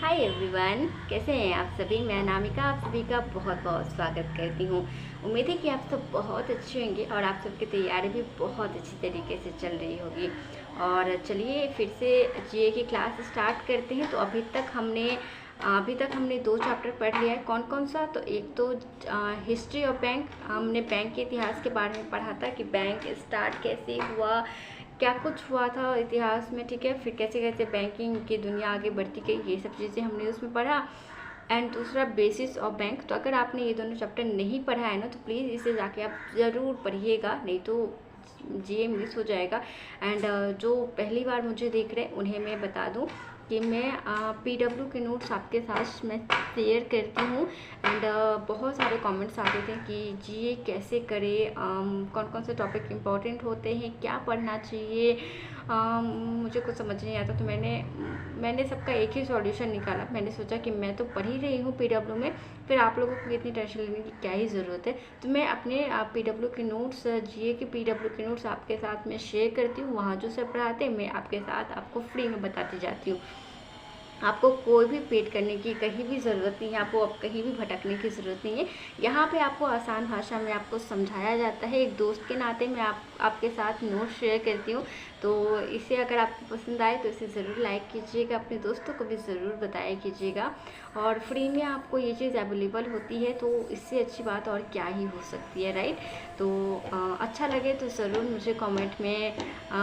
Hi everyone, कैसे हैं आप सभी। मैं अनामिका आप सभी का बहुत बहुत स्वागत करती हूँ। उम्मीद है कि आप सब बहुत अच्छे होंगे और आप सबकी तैयारी भी बहुत अच्छी तरीके से चल रही होगी। और चलिए फिर से जीए की क्लास स्टार्ट करते हैं। तो अभी तक हमने 2 चैप्टर पढ़ लिया है। कौन कौन सा? तो एक तो हिस्ट्री ऑफ बैंक, हमने बैंक के इतिहास के बारे में पढ़ा था कि बैंक स्टार्ट कैसे हुआ, क्या कुछ हुआ था इतिहास में, ठीक है। फिर कैसे कैसे बैंकिंग की दुनिया आगे बढ़ती गई, ये सब चीज़ें हमने उसमें पढ़ा। एंड दूसरा बेसिस ऑफ बैंक। तो अगर आपने ये दोनों चैप्टर नहीं पढ़ा है ना, तो प्लीज़ इसे जाके आप ज़रूर पढ़िएगा, नहीं तो जीए मिस हो जाएगा। एंड जो पहली बार मुझे देख रहे हैं उन्हें मैं बता दूं कि मैं पीडब्ल्यू के नोट्स आपके साथ मैं शेयर करती हूँ। एंड बहुत सारे कमेंट्स आते थे कि जीए कैसे करें, कौन कौन से टॉपिक इम्पोर्टेंट होते हैं, क्या पढ़ना चाहिए। मुझे कुछ समझ नहीं आता, तो मैंने सबका एक ही सॉल्यूशन निकाला। मैंने सोचा कि मैं तो पढ़ ही रही हूँ पीडब्ल्यू में, फिर आप लोगों को इतनी टेंशन लेने की क्या ही ज़रूरत है। तो मैं अपने पीडब्ल्यू के नोट्स, जीए के पीडब्ल्यू के नोट्स आपके साथ में शेयर करती हूँ। वहाँ जो सर पढ़ाते हैं मैं आपके साथ आपको फ्री में बताती जाती हूँ। आपको कोई भी पेड करने की कहीं भी ज़रूरत नहीं है, आपको अब कहीं भी भटकने की ज़रूरत नहीं है। यहाँ पे आपको आसान भाषा में आपको समझाया जाता है। एक दोस्त के नाते मैं आपके साथ नोट शेयर करती हूँ। तो इसे अगर आपको पसंद आए तो इसे ज़रूर लाइक कीजिएगा, अपने दोस्तों को भी ज़रूर बताया कीजिएगा। और फ्री में आपको ये चीज़ अवेलेबल होती है, तो इससे अच्छी बात और क्या ही हो सकती है, राइट। तो अच्छा लगे तो ज़रूर मुझे कमेंट में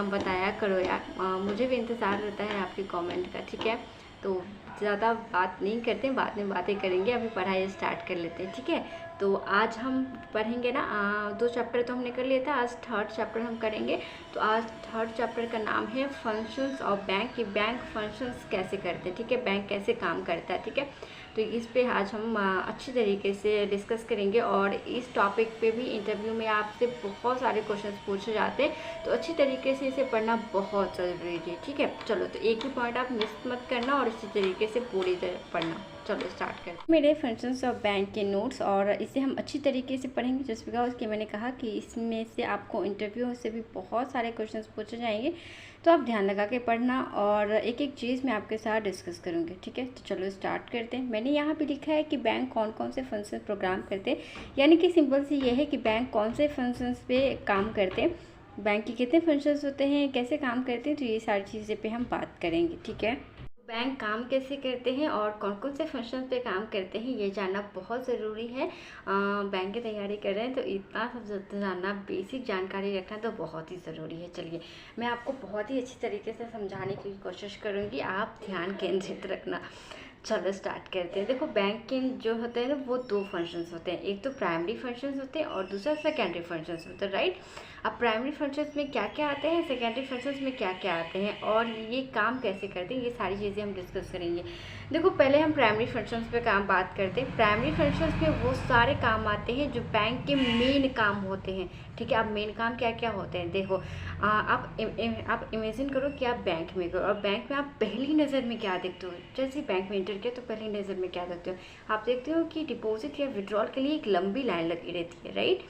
बताया करो यार। मुझे भी इंतज़ार रहता है आपके कमेंट का, ठीक है। तो ज़्यादा बात नहीं करते, बाद में बातें करेंगे, अभी पढ़ाई स्टार्ट कर लेते हैं, ठीक है। तो आज हम पढ़ेंगे ना, 2 चैप्टर तो हमने कर लिया था, आज 3rd चैप्टर हम करेंगे। तो आज 3rd चैप्टर का नाम है फंक्शंस ऑफ बैंक, कि बैंक फंक्शंस कैसे करते हैं, ठीक है, बैंक कैसे काम करता है, ठीक है। तो इस पे आज हम अच्छी तरीके से डिस्कस करेंगे। और इस टॉपिक पे भी इंटरव्यू में आपसे बहुत सारे क्वेश्चंस पूछे जाते हैं, तो अच्छी तरीके से इसे पढ़ना बहुत ज़रूरी है, ठीक है। चलो, तो एक भी पॉइंट आप मिस मत करना और इसी तरीके से पूरी तरह पढ़ना। चलो स्टार्ट करते हैं। मेरे फंक्शंस ऑफ बैंक के नोट्स, और इसे हम अच्छी तरीके से पढ़ेंगे जस्ट बिकॉज कि मैंने कहा कि इसमें से आपको इंटरव्यू से भी बहुत सारे क्वेश्चंस पूछे जाएंगे, तो आप ध्यान लगा के पढ़ना। और एक एक चीज़ मैं आपके साथ डिस्कस करूँगी, ठीक है। तो चलो स्टार्ट करते हैं। मैंने यहाँ पे लिखा है कि बैंक कौन कौन से फंक्शन प्रोग्राम करते हैं, यानी कि सिंपल सी ये है कि बैंक कौन से फंक्शंस पे काम करते हैं, बैंक के कितने फंक्शंस होते हैं, कैसे काम करते हैं। तो ये सारी चीज़ें पे हम बात करेंगे, ठीक है। बैंक काम कैसे करते हैं और कौन कौन से फंक्शन पे काम करते हैं, ये जानना बहुत ज़रूरी है। बैंक की तैयारी कर रहे हैं तो इतना सब जानना, बेसिक जानकारी रखना तो बहुत ही ज़रूरी है। चलिए, मैं आपको बहुत ही अच्छी तरीके से समझाने की कोशिश करूँगी, आप ध्यान केंद्रित रखना। चलो स्टार्ट करते हैं। देखो, बैंक के जो होते हैं ना, वो 2 फंक्शंस होते हैं। एक तो प्राइमरी फंक्शंस होते हैं और दूसरा सेकेंडरी फंक्शंस होते हैं, राइट। अब प्राइमरी फंक्शंस में क्या क्या आते हैं, सेकेंडरी फंक्शंस में क्या क्या आते हैं, और ये काम कैसे करते हैं, ये सारी चीज़ें हम डिस्कस करेंगे। देखो, पहले हम प्राइमरी फंक्शंस पे बात करते हैं। प्राइमरी फंक्शंस में वो सारे काम आते हैं जो बैंक के मेन काम होते हैं, ठीक है। अब मेन काम क्या क्या होते हैं, देखो, आप इमेजिन करो कि आप बैंक में करो, और बैंक में आप पहली नज़र में क्या देखते हो। जैसे बैंक में एंटर किया तो पहली नज़र में क्या देखते हो, आप देखते हो कि डिपॉजिट या विड्रॉल के लिए एक लंबी लाइन लगी रहती है, राइट।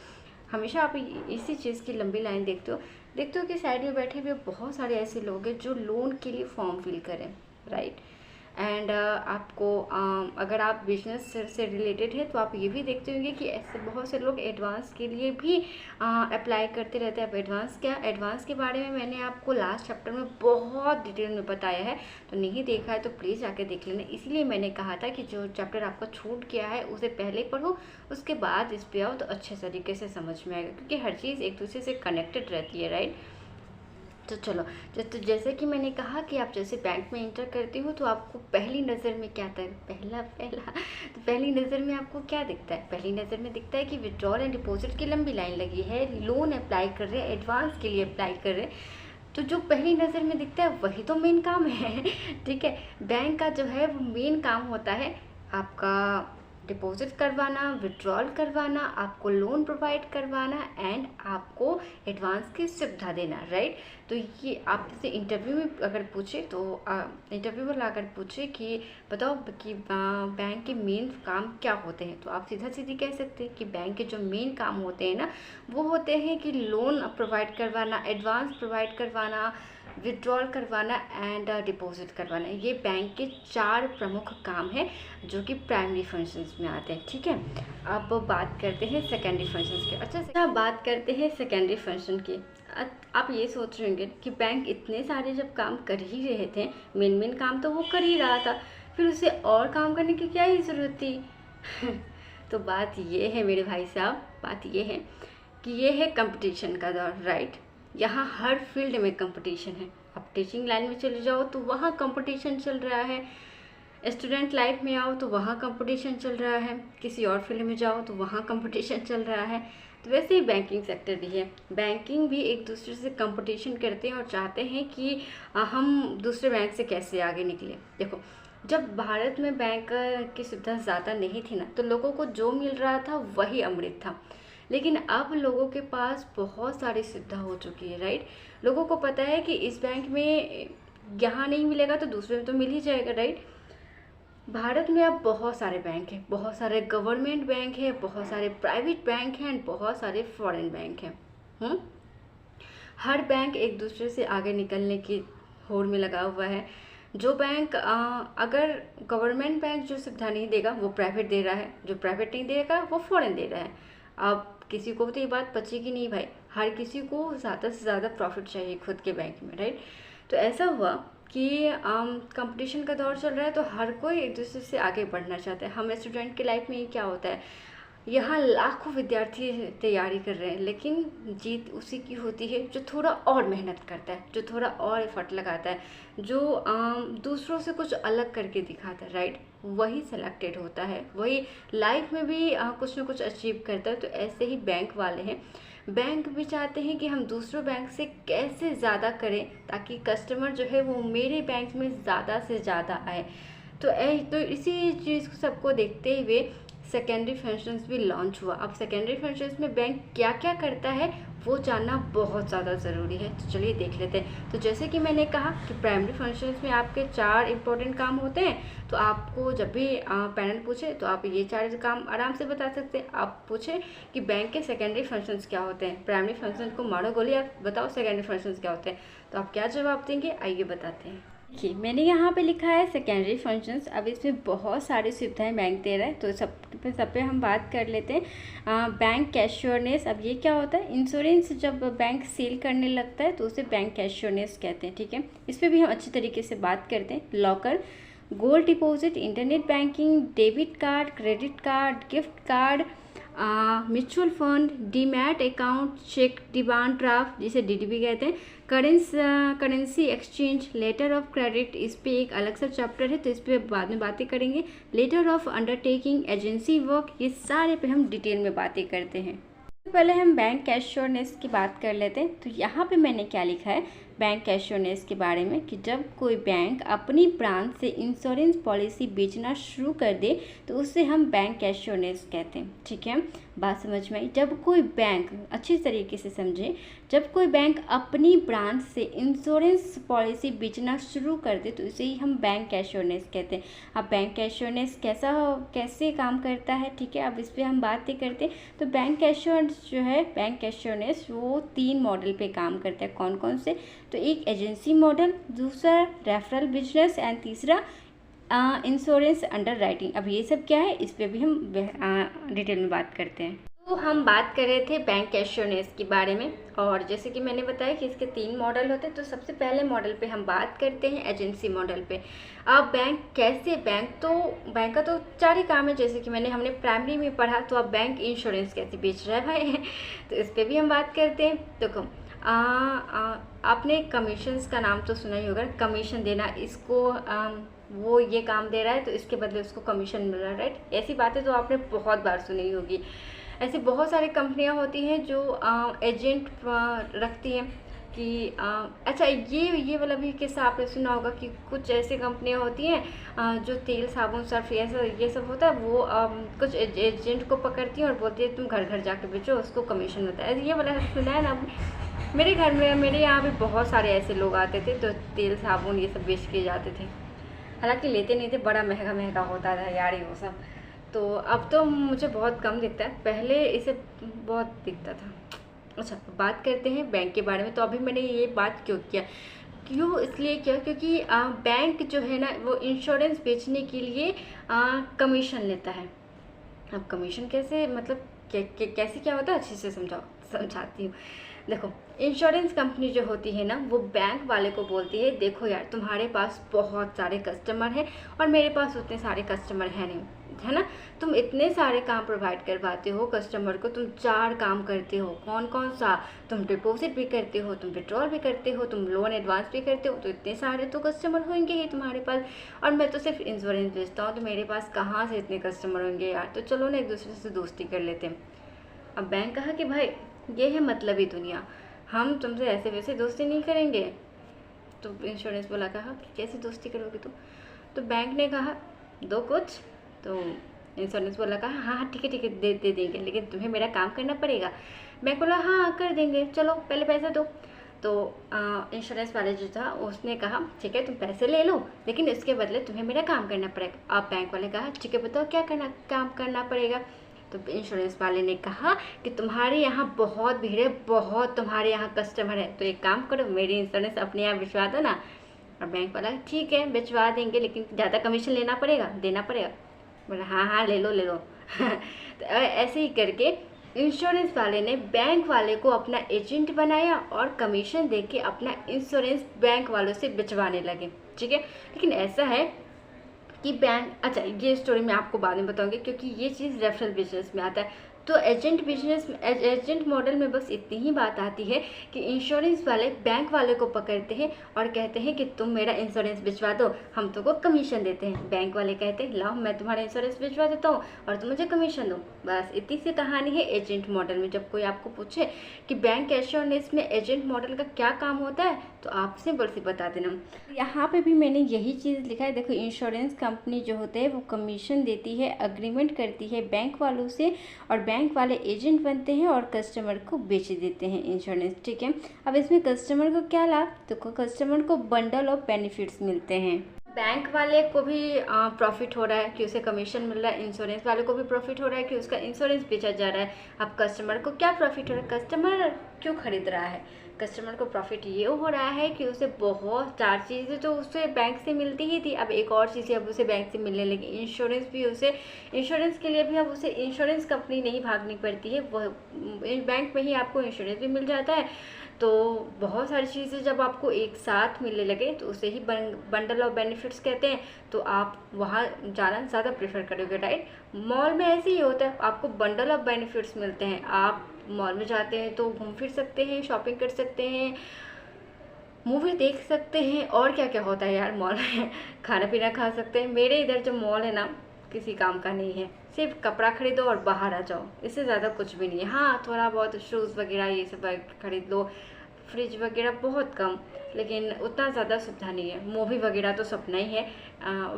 हमेशा आप इसी चीज़ की लंबी लाइन देखते हो कि साइड में बैठे हुए बहुत सारे ऐसे लोग हैं जो लोन के लिए फॉर्म फिल करें, राइट। एंड आपको अगर आप बिजनेस से रिलेटेड है तो आप ये भी देखते होंगे कि ऐसे बहुत से लोग एडवांस के लिए भी अप्लाई करते रहते हैं। अब एडवांस क्या, एडवांस के बारे में मैंने आपको लास्ट चैप्टर में बहुत डिटेल में बताया है, तो नहीं देखा है तो प्लीज़ जाके देख लेना। इसलिए मैंने कहा था कि जो चैप्टर आपका छूट गया है उसे पहले पढ़ो, उसके बाद इस पर आओ तो अच्छे तरीके से समझ में आएगा, क्योंकि हर चीज़ एक दूसरे से कनेक्टेड रहती है, राइट। तो चलो, तो जैसे कि मैंने कहा कि आप जैसे बैंक में इंटर करते हो तो आपको पहली नज़र में क्या आता है, पहला तो पहली नज़र में आपको क्या दिखता है, पहली नज़र में दिखता है कि विड्रॉल एंड डिपॉजिट की लंबी लाइन लगी है, लोन अप्लाई कर रहे हैं, एडवांस के लिए अप्लाई कर रहे हैं। तो जो पहली नज़र में दिखता है वही तो मेन काम है ठीक है। बैंक का जो है वो मेन काम होता है आपका डिपॉजिट करवाना, विड्रॉल करवाना, आपको लोन प्रोवाइड करवाना, एंड आपको एडवांस की सुविधा देना, राइट। तो ये आपसे इंटरव्यू में अगर पूछे तो इंटरव्यू वाला अगर पूछे कि बताओ कि बैंक के मेन काम क्या होते हैं, तो आप सीधा सीधी कह सकते हैं कि बैंक के जो मेन काम होते हैं ना, वो होते हैं कि लोन प्रोवाइड करवाना, एडवांस प्रोवाइड करवाना, विड्रॉल करवाना एंड डिपॉजिट करवाना। ये बैंक के 4 प्रमुख काम हैं जो कि प्राइमरी फंक्शंस में आते हैं। ठीक है, अब बात करते हैं सेकेंडरी फंक्शंस के। अच्छा, बात करते हैं सेकेंडरी फंक्शन की। आप ये सोच रहे होंगे कि बैंक इतने सारे जब काम कर ही रहे थे, मेन काम तो वो कर ही रहा था, फिर उसे और काम करने की क्या ही ज़रूरत थी। तो बात ये है मेरे भाई साहब, बात ये है कि ये है कंपटीशन का दौर, राइट। यहाँ हर फील्ड में कंपटीशन है। आप टीचिंग लाइन में चले जाओ तो वहाँ कंपटीशन चल रहा है, स्टूडेंट लाइफ में आओ तो वहाँ कंपटीशन चल रहा है, किसी और फील्ड में जाओ तो वहाँ कंपटीशन चल रहा है। तो वैसे ही बैंकिंग सेक्टर भी है। बैंकिंग भी एक दूसरे से कंपटीशन करते हैं और चाहते हैं कि हम दूसरे बैंक से कैसे आगे निकले। देखो, जब भारत में बैंक की सुविधा ज़्यादा नहीं थी ना, तो लोगों को जो मिल रहा था वही अमृत था। लेकिन अब लोगों के पास बहुत सारी सुविधा हो चुकी है, राइट। लोगों को पता है कि इस बैंक में यहाँ नहीं मिलेगा तो दूसरे में तो मिल ही जाएगा, राइट। भारत में अब बहुत सारे बैंक हैं, बहुत सारे गवर्नमेंट बैंक हैं, बहुत सारे प्राइवेट बैंक हैं, बहुत सारे फॉरेन बैंक हैं। हर बैंक एक दूसरे से आगे निकलने की होड़ में लगा हुआ है। जो बैंक अगर गवर्नमेंट बैंक जो सुविधा नहीं देगा वो प्राइवेट दे रहा है, जो प्राइवेट नहीं देगा वो फॉरेन दे रहा है। अब किसी को तो ये बात पचेगी नहीं भाई, हर किसी को ज़्यादा से ज़्यादा प्रॉफिट चाहिए खुद के बैंक में, राइट। तो ऐसा हुआ कि कंपटीशन का दौर चल रहा है तो हर कोई एक दूसरे से आगे बढ़ना चाहता है। हम स्टूडेंट के लाइफ में ये क्या होता है, यहाँ लाखों विद्यार्थी तैयारी कर रहे हैं, लेकिन जीत उसी की होती है जो थोड़ा और मेहनत करता है, जो थोड़ा और एफर्ट लगाता है, जो दूसरों से कुछ अलग करके दिखाता है, राइट। वही सेलेक्टेड होता है, वही लाइफ में भी कुछ ना कुछ अचीव करता है। तो ऐसे ही बैंक वाले हैं, बैंक भी चाहते हैं कि हम दूसरों बैंक से कैसे ज़्यादा करें ताकि कस्टमर जो है वो मेरे बैंक में ज़्यादा से ज़्यादा आए। तो इसी चीज़ को सबको देखते हुए सेकेंडरी फंक्शंस भी लॉन्च हुआ। अब सेकेंडरी फंक्शंस में बैंक क्या क्या करता है वो जानना बहुत ज़्यादा ज़रूरी है। तो चलिए देख लेते हैं। तो जैसे कि मैंने कहा कि प्राइमरी फंक्शंस में आपके 4 इंपॉर्टेंट काम होते हैं। तो आपको जब भी पैनल पूछे तो आप ये 4 काम आराम से बता सकते हैं। आप पूछे कि बैंक के सेकेंडरी फंक्शंस क्या होते हैं, प्राइमरी फंक्शन को मारो गोली, आप बताओ सेकेंडरी फंक्शंस क्या होते हैं, तो आप क्या जवाब देंगे, आइए बताते हैं। देखिए, मैंने यहाँ पे लिखा है सेकेंडरी फंक्शंस। अब इसमें बहुत सारी सुविधाएं बैंक दे रहा है, तो सब पे हम बात कर लेते हैं। बैंक कैश्योरनेस, अब ये क्या होता है, इंश्योरेंस जब बैंक सेल करने लगता है तो उसे बैंक कैश्योरनेस कहते हैं। ठीक है, इस पर भी हम अच्छी तरीके से बात करते हैं। Locker, gold deposit, internet banking, debit card, credit card, gift card, mutual fund, demat account, cheque demand draft जिसे डीडीबी कहते हैं, currency exchange, letter of credit, इस पे एक अलग सा चैप्टर है तो इस पे बाद में बातें करेंगे। Letter of undertaking, agency work, ये सारे पे हम डिटेल में बातें करते हैं। पहले हम बैंक कैश्योरनेस की बात कर लेते हैं। तो यहाँ पे मैंने क्या लिखा है बैंक कैश्योरनेस के बारे में कि जब कोई बैंक अपनी ब्रांच से इंश्योरेंस पॉलिसी बेचना शुरू कर दे तो उसे हम बैंक कैश्योरनेस कहते हैं। ठीक है, बात समझ में आई। जब कोई बैंक, अच्छी तरीके से समझे, जब कोई बैंक अपनी ब्रांच से इंश्योरेंस पॉलिसी बेचना शुरू कर दे तो इसे ही हम बैंक कैश्योरनेस कहते हैं। अब बैंक कैश्योरनेस कैसे काम करता है, ठीक है, अब इस पर हम बातें करते हैं। तो बैंक कैश्योरनेस जो है, बैंक कैश्योरनेस वो 3 मॉडल पे काम करता है। कौन कौन से, तो एक एजेंसी मॉडल, दूसरा रेफरल बिजनेस एंड तीसरा इंश्योरेंस अंडर राइटिंग। अब ये सब क्या है, इस पे भी हम डिटेल में बात करते हैं। तो हम बात कर रहे थे बैंक कैश्योरनेस के बारे में, और जैसे कि मैंने बताया कि इसके 3 मॉडल होते हैं। तो सबसे पहले मॉडल पे हम बात करते हैं एजेंसी मॉडल पे। अब बैंक का तो 4 ही काम है, जैसे कि हमने प्राइमरी में पढ़ा। तो अब बैंक इंश्योरेंस कैसे बेच रहा है भाई तो इस पर भी हम बात करते हैं। देखो, आपने कमीशंस का नाम तो सुना ही होगा, कमीशन देना, इसको वो ये काम दे रहा है तो इसके बदले उसको कमीशन मिल रहा है, राइट। ऐसी बातें तो आपने बहुत बार सुनी होगी। ऐसी बहुत सारी कंपनियां होती हैं जो एजेंट रखती हैं कि अच्छा, ये वाला भी किस्सा आपने सुना होगा कि कुछ ऐसी कंपनियां होती हैं जो तेल, साबुन, सर्फ ये सब होता है, वो कुछ एजेंट को पकड़ती हैं और बोलती है तुम घर घर जाके बेचो, उसको कमीशन मिलता है। ये वाला सुना है ना। मेरे घर में, मेरे यहाँ भी बहुत सारे ऐसे लोग आते थे तो तेल, साबुन ये सब बेच के जाते थे। हालांकि लेते नहीं थे, बड़ा महंगा होता था यार ये वो सब। तो अब तो मुझे बहुत कम दिखता है, पहले इसे बहुत दिखता था। अच्छा, बात करते हैं बैंक के बारे में। तो अभी मैंने ये बात क्यों किया, क्यों, इसलिए क्या, क्योंकि बैंक जो है ना वो इंश्योरेंस बेचने के लिए कमीशन लेता है। अब कमीशन कैसे, मतलब कैसे क्या होता है, अच्छे से समझाती हूँ। देखो, इंश्योरेंस कंपनी जो होती है ना वो बैंक वाले को बोलती है, देखो यार तुम्हारे पास बहुत सारे कस्टमर हैं और मेरे पास उतने सारे कस्टमर हैं नहीं, है ना। तुम इतने सारे काम प्रोवाइड करवाते हो कस्टमर को, तुम 4 काम करते हो, कौन कौन सा, तुम डिपॉजिट भी करते हो, तुम विड्रॉल भी करते हो, तुम लोन एडवांस भी करते हो, तो इतने सारे तो कस्टमर होंगे ही तुम्हारे पास। और मैं तो सिर्फ इंश्योरेंस बेचता हूँ, तो मेरे पास कहाँ से इतने कस्टमर होंगे यार, तो चलो ना एक दूसरे से दोस्ती कर लेते हैं। अब बैंक कहा कि भाई ये है मतलबी दुनिया, हम तुमसे ऐसे वैसे दोस्ती नहीं करेंगे। तो इंश्योरेंस वाला कहा कि कैसे दोस्ती करोगे तुम, तो बैंक ने कहा दो कुछ, तो इंश्योरेंस वाला कहा हाँ हाँ ठीक है ठीक है दे देंगे, लेकिन तुम्हें मेरा काम करना पड़ेगा। बैंक बोला हाँ कर देंगे, चलो पहले पैसा दो। तो इंश्योरेंस वाले जो था उसने कहा ठीक है तुम पैसे ले लो, लेकिन इसके बदले तुम्हें मेरा काम करना पड़ेगा। आप बैंक वाले कहा ठीक है बताओ क्या काम करना पड़ेगा। तो इंश्योरेंस वाले ने कहा कि तुम्हारे यहाँ बहुत भीड़ है, बहुत तुम्हारे यहाँ कस्टमर है, तो एक काम करो मेरी इंश्योरेंस अपने यहाँ भिजवा दो ना। और बैंक वाला ठीक है भिजवा देंगे, लेकिन ज़्यादा कमीशन देना पड़ेगा। बोला हाँ हाँ ले लो तो ऐसे ही करके इंश्योरेंस वाले ने बैंक वाले को अपना एजेंट बनाया और कमीशन देके अपना इंश्योरेंस बैंक वालों से बिचवाने लगे, ठीक है। लेकिन ऐसा है कि बैंक, अच्छा ये स्टोरी मैं आपको बाद में बताऊंगी क्योंकि ये चीज़ रेफरल बिजनेस में आता है। तो एजेंट मॉडल में बस इतनी ही बात आती है कि इंश्योरेंस वाले बैंक वाले को पकड़ते हैं और कहते हैं कि तुम मेरा इंश्योरेंस भिजवा दो, हम तुमको कमीशन देते हैं। बैंक वाले कहते हैं लाओ मैं तुम्हारा इंश्योरेंस भिजवा देता हूँ और तुम मुझे कमीशन दो। बस इतनी सी कहानी है एजेंट मॉडल में। जब कोई आपको पूछे कि बैंक एश्योरेंस में एजेंट मॉडल का क्या काम होता है तो आप सिंपल सी बता देना। यहाँ पे भी मैंने यही चीज़ लिखा है, देखो इंश्योरेंस कंपनी जो होते हैं वो कमीशन देती है, अग्रीमेंट करती है बैंक वालों से, और बैंक वाले एजेंट बनते हैं और कस्टमर को बेच देते हैं इंश्योरेंस, ठीक है। अब इसमें कस्टमर को क्या लाभ, तो कस्टमर को बंडल ऑफ बेनिफिट्स मिलते हैं। बैंक वाले को भी प्रॉफिट हो रहा है कि उसे कमीशन मिल रहा है, इंश्योरेंस वाले को भी प्रॉफिट हो रहा है कि उसका इंश्योरेंस बेचा जा रहा है। अब कस्टमर को क्या प्रॉफिट हो रहा है, कस्टमर क्यों खरीद रहा है, कस्टमर को प्रॉफिट ये हो रहा है कि उसे बहुत 4 चीज़ें तो उसे बैंक से मिलती ही थी, अब एक और चीज़ें अब उसे बैंक से मिलने लगी। इंश्योरेंस भी उसे, इंश्योरेंस के लिए भी अब उसे इंश्योरेंस कंपनी नहीं भागनी पड़ती है, वह बैंक में ही आपको इंश्योरेंस भी मिल जाता है। तो बहुत सारी चीज़ें जब आपको एक साथ मिलने लगे तो उसे ही बंडल ऑफ बेनिफिट्स कहते हैं। तो आप वहाँ जाना ज़्यादा प्रेफर करोगे, राइट। मॉल में ऐसे ही होता है, आपको बंडल ऑफ बेनिफिट्स मिलते हैं। आप मॉल में जाते हैं तो घूम फिर सकते हैं, शॉपिंग कर सकते हैं, मूवी देख सकते हैं, और क्या क्या होता है यार मॉल में खाना पीना खा सकते हैं। मेरे इधर जो मॉल है ना किसी काम का नहीं है, सिर्फ कपड़ा खरीदो और बाहर आ जाओ, इससे ज़्यादा कुछ भी नहीं है। हाँ थोड़ा बहुत शूज़ वगैरह ये सब खरीद लो, फ्रिज वगैरह बहुत कम, लेकिन उतना ज़्यादा सुविधा नहीं है। मूवी वगैरह तो सपना ही है।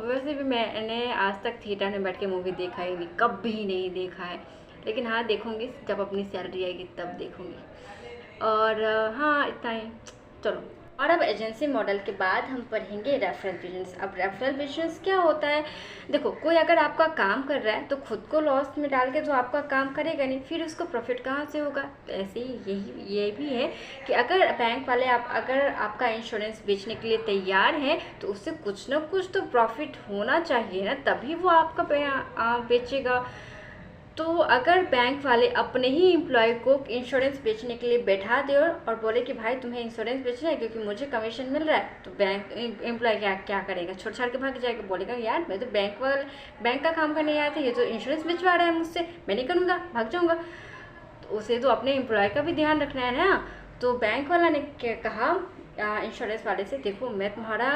वैसे भी मैंने आज तक थिएटर में बैठ के मूवी देखा ही नहीं, कभी नहीं देखा है, लेकिन हाँ देखूँगी जब अपनी सैलरी आएगी तब देखूँगी। और हाँ इतना ही, चलो। और अब एजेंसी मॉडल के बाद हम पढ़ेंगे रेफरल बिजनेस। अब रेफरल बिजनेस क्या होता है, देखो कोई अगर आपका काम कर रहा है तो खुद को लॉस में डाल के तो आपका काम करेगा नहीं, फिर उसको प्रॉफिट कहाँ से होगा। तो ऐसे ही ये भी है कि अगर बैंक वाले अगर आपका इंश्योरेंस बेचने के लिए तैयार हैं तो उससे कुछ ना कुछ तो प्रॉफिट होना चाहिए ना, तभी वो आपका बेचेगा। तो अगर बैंक वाले अपने ही एम्प्लॉय को इंश्योरेंस बेचने के लिए बैठा दे और बोले कि भाई तुम्हें इंश्योरेंस बेचना है क्योंकि मुझे कमीशन मिल रहा है, तो बैंक एम्प्लॉय क्या करेगा, छोड़ छाड़ के भाग जाएगा, बोलेगा यार मैं तो बैंक का काम करने आया था, ये तो इंश्योरेंस बेचवा रहा है मुझसे, मैं नहीं करूँगा, भाग जाऊँगा। तो उसे तो अपने एम्प्लॉय का भी ध्यान रखना है ना। तो बैंक वाला ने क्या कहा इंश्योरेंस वाले से, देखो मैं तुम्हारा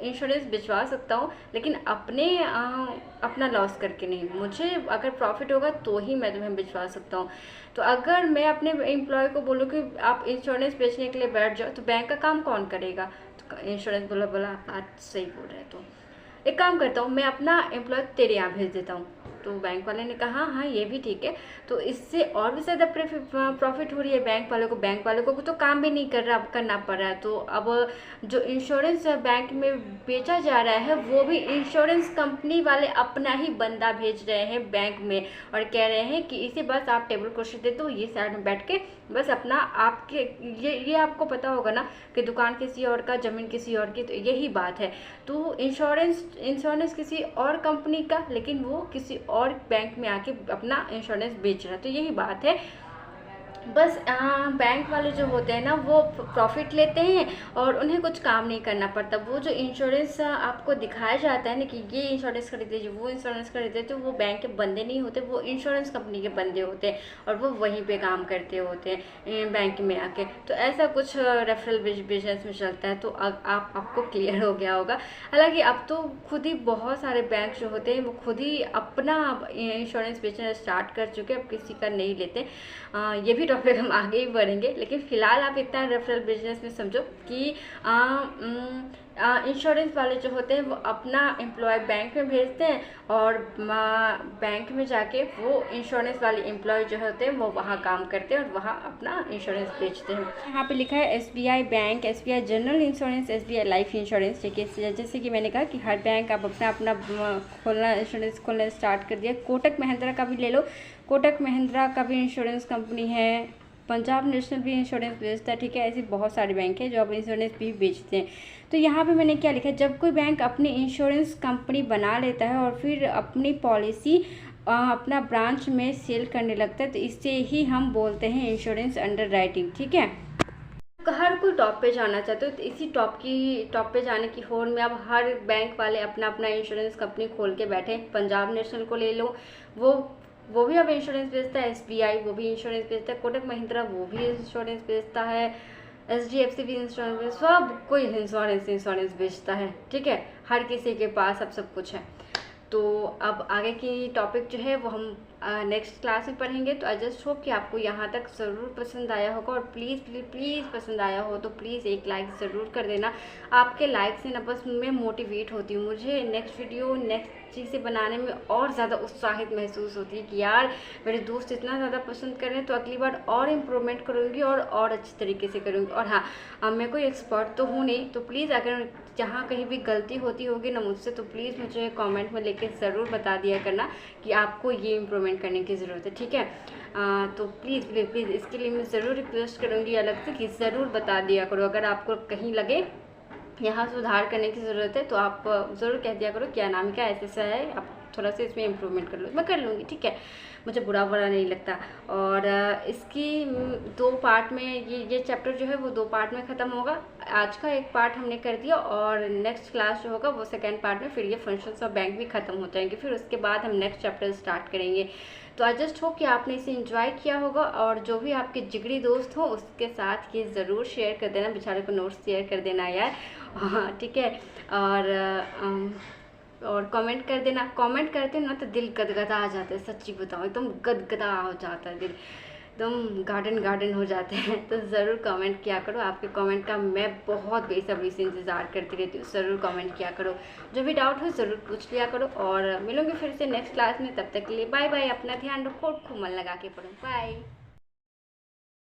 इंश्योरेंस भिजवा सकता हूँ लेकिन अपना लॉस करके नहीं, मुझे अगर प्रॉफिट होगा तो ही मैं तुम्हें भिजवा सकता हूँ। तो अगर मैं अपने एम्प्लॉय को बोलूँ कि आप इंश्योरेंस बेचने के लिए बैठ जाओ तो बैंक का काम कौन करेगा। तो इंश्योरेंस बोला बात सही बोल रहे, तो एक काम करता हूँ मैं अपना एम्प्लॉय तेरे यहाँ भेज देता हूँ। तो बैंक वाले ने कहा हाँ ये भी ठीक है, तो इससे और भी ज़्यादा प्रॉफिट हो रही है बैंक वालों को तो काम भी नहीं करना पड़ रहा है। तो अब जो इंश्योरेंस बैंक में बेचा जा रहा है वो भी इंश्योरेंस कंपनी वाले अपना ही बंदा भेज रहे हैं बैंक में, और कह रहे हैं कि इसे बस आप टेबल कुर्सी दे दो, ये साइड में बैठ के बस अपना आपके ये आपको पता होगा ना कि दुकान किसी और का, ज़मीन किसी और की, तो यही बात है। तो इंश्योरेंस किसी और कंपनी का, लेकिन वो किसी और बैंक में आके अपना इंश्योरेंस बेच रहा है, तो यही बात है। बस बैंक वाले जो होते हैं ना वो प्रॉफिट लेते हैं और उन्हें कुछ काम नहीं करना पड़ता। वो जो इंश्योरेंस आपको दिखाया जाता है ना कि ये इंश्योरेंस खरीद लीजिए, वो इंश्योरेंस खरीद लीजिए, तो वो बैंक के बंदे नहीं होते, वो इंश्योरेंस कंपनी के बंदे होते हैं और वो वहीं पे काम करते होते हैं बैंक में आके। तो ऐसा कुछ रेफरल बिजनेस में चलता है। तो आपको क्लियर हो गया होगा। हालांकि अब तो खुद ही बहुत सारे बैंक जो होते हैं वो खुद ही अपना इंश्योरेंस बेचना स्टार्ट कर चुके हैं, अब किसी का नहीं लेते। ये भी टॉपिक हम आगे ही बढ़ेंगे, लेकिन फिलहाल आप इतना रेफरल बिजनेस में समझो कि इंश्योरेंस वाले जो होते हैं वो अपना एम्प्लॉय बैंक में भेजते हैं और बैंक में जाके वो इंश्योरेंस वाले एम्प्लॉय जो होते हैं वो वहाँ काम करते हैं और वहाँ अपना इंश्योरेंस बेचते हैं। यहाँ पे लिखा है SBI bank, SBI general insurance, SBI life insurance. ठीक है, जैसे कि मैंने कहा कि हर बैंक आप अपना इंश्योरेंस खोलना स्टार्ट कर दिया। कोटक महिंद्रा का भी ले लो, कोटक महिंद्रा का भी इंश्योरेंस कंपनी है, पंजाब नेशनल भी इंश्योरेंस बेचता है। ठीक है, ऐसी बहुत सारे बैंक हैं जो अब इंश्योरेंस भी बेचते हैं। तो यहाँ पे मैंने क्या लिखा है, जब कोई बैंक अपनी इंश्योरेंस कंपनी बना लेता है और फिर अपनी पॉलिसी अपना ब्रांच में सेल करने लगता है तो इससे ही हम बोलते हैं इंश्योरेंस अंडर राइटिंग। ठीक है, हर कोई टॉप पे जाना चाहते हो तो इसी टॉप पे जाने की होड़ में अब हर बैंक वाले अपना इंश्योरेंस कंपनी खोल के बैठे। पंजाब नेशनल को ले लो, वो भी अब इंश्योरेंस बेचता है, SBI वो भी इंश्योरेंस बेचता है, कोटक महिंद्रा वो भी इंश्योरेंस बेचता है, HDFC भी इंश्योरेंस, सब कोई इंश्योरेंस बेचता है। ठीक है, हर किसी के पास अब सब कुछ है। तो अब आगे की टॉपिक जो है वो हम नेक्स्ट क्लास में पढ़ेंगे। तो आई जस्ट होप कि आपको यहाँ तक ज़रूर पसंद आया होगा, और प्लीज़ पसंद आया हो तो प्लीज़ एक लाइक ज़रूर कर देना। आपके लाइक से ना बस मैं मोटिवेट होती हूँ, मुझे नेक्स्ट वीडियो नेक्स्ट चीज़ें बनाने में और ज़्यादा उत्साहित महसूस होती है कि यार मेरे दोस्त इतना ज़्यादा पसंद कर रहे हैं तो अगली बार और इम्प्रूवमेंट करूँगी और अच्छी तरीके से करूँगी। और हाँ, मैं कोई एक्सपर्ट तो हूँ नहीं, तो प्लीज़ अगर जहाँ कहीं भी गलती होती होगी ना मुझसे तो प्लीज़ मुझे कमेंट में लेके ज़रूर बता दिया करना कि आपको ये इम्प्रूवमेंट करने की ज़रूरत है। ठीक है, तो प्लीज़ इसके लिए मैं ज़रूर रिक्वेस्ट करूँगी अलग से कि ज़रूर बता दिया करो। अगर आपको कहीं लगे यहाँ सुधार करने की ज़रूरत है तो आप ज़रूर कह दिया करो क्या नाम क्या ऐसा है, आप थोड़ा सा इसमें इम्प्रूवमेंट कर लो, मैं कर लूँगी। ठीक है, मुझे बुरा नहीं लगता। और इसकी 2 पार्ट में ये चैप्टर जो है वो 2 पार्ट में ख़त्म होगा। आज का एक पार्ट हमने कर दिया और नेक्स्ट क्लास जो होगा वो सेकेंड पार्ट में फिर ये फंक्शंस ऑफ बैंक भी ख़त्म हो जाएंगे, फिर उसके बाद हम नेक्स्ट चैप्टर स्टार्ट करेंगे। तो आई जस्ट होप कि आपने इसे एंजॉय किया होगा, और जो भी आपके जिगरी दोस्त हो उसके साथ ये ज़रूर शेयर कर देना, बेचारे को नोट्स शेयर कर देना यार। हाँ ठीक है, और कमेंट कर देना। कमेंट करते ना तो दिल गदगदा आ जाता है, सच्ची बताऊँ एकदम गदगदा हो जाता है दिल, एकदम गार्डन हो जाते हैं। तो ज़रूर कमेंट किया करो, आपके कमेंट का मैं बहुत बेसब्री से इंतज़ार करती रहती हूँ। ज़रूर कमेंट किया करो, जो भी डाउट हो ज़रूर पूछ लिया करो, और मिलूँगी फिर से नेक्स्ट क्लास में। तब तक के लिए बाय बाय, अपना ध्यान रखो, खूब मन लगा के पढ़ो, बाय।